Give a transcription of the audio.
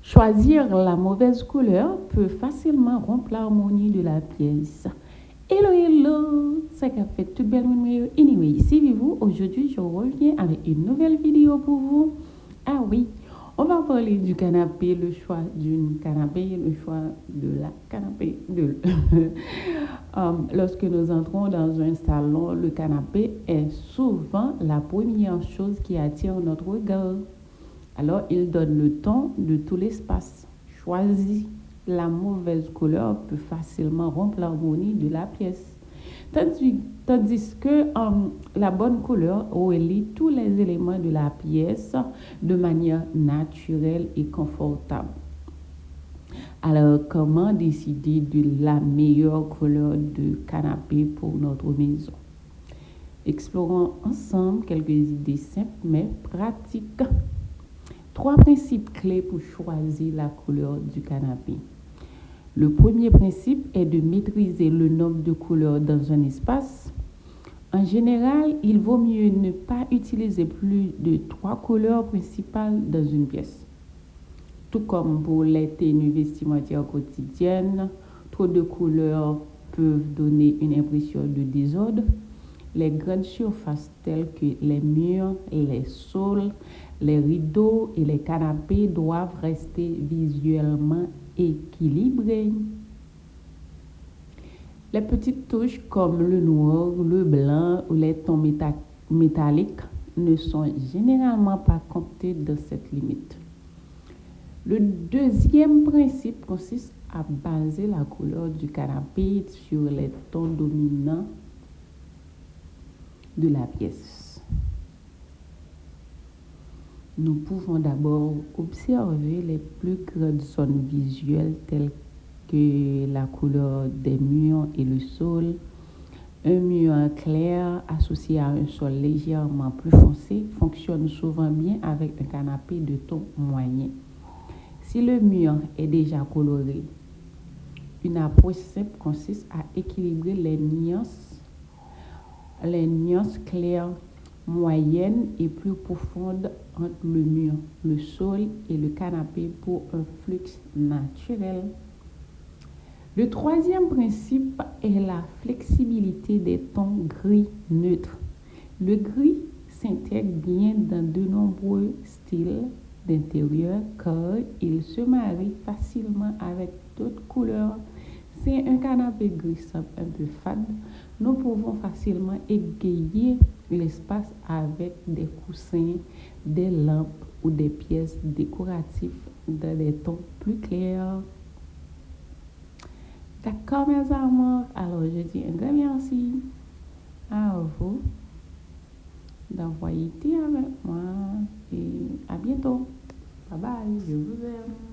Choisir la mauvaise couleur peut facilement rompre l'harmonie de la pièce. Hello, hello, ça qu'a fait toute belle nuit. Anyway, suivez-vous. Aujourd'hui, je reviens avec une nouvelle vidéo pour vous. Ah oui, on va parler du canapé, le choix d'une canapé, le choix de la canapé. Lorsque nous entrons dans un salon, le canapé est souvent la première chose qui attire notre regard. Alors, il donne le ton de tout l'espace. Choisir la mauvaise couleur peut facilement rompre l'harmonie de la pièce. Tandis que la bonne couleur relie tous les éléments de la pièce de manière naturelle et confortable. Alors, comment décider de la meilleure couleur de canapé pour notre maison? Explorons ensemble quelques idées simples mais pratiques. 3 principes clés pour choisir la couleur du canapé. Le premier principe est de maîtriser le nombre de couleurs dans un espace. En général, il vaut mieux ne pas utiliser plus de 3 couleurs principales dans une pièce. Tout comme pour les tenues vestimentaires quotidiennes, trop de couleurs peuvent donner une impression de désordre. Les grandes surfaces telles que les murs, les sols, les rideaux et les canapés doivent rester visuellement équilibrés. Les petites touches comme le noir, le blanc ou les tons métalliques ne sont généralement pas comptées dans cette limite. Le deuxième principe consiste à baser la couleur du canapé sur les tons dominants de la pièce. Nous pouvons d'abord observer les plus grandes zones visuelles telles que la couleur des murs et le sol. Un mur clair associé à un sol légèrement plus foncé fonctionne souvent bien avec un canapé de ton moyen. Si le mur est déjà coloré, une approche simple consiste à équilibrer les nuances claires, moyennes et plus profondes entre le mur, le sol et le canapé pour un flux naturel. Le troisième principe est la flexibilité des tons gris neutres. Le gris s'intègre bien dans de nombreux styles d'intérieur car il se marie facilement avec d'autres couleurs. Si un canapé gris semble un peu fade, nous pouvons facilement égayer l'espace avec des coussins, des lampes ou des pièces décoratives dans des tons plus clairs. D'accord, mes amours. Alors, je dis un grand merci à vous d'avoir été avec moi et à bientôt. Bye bye, je vous aime.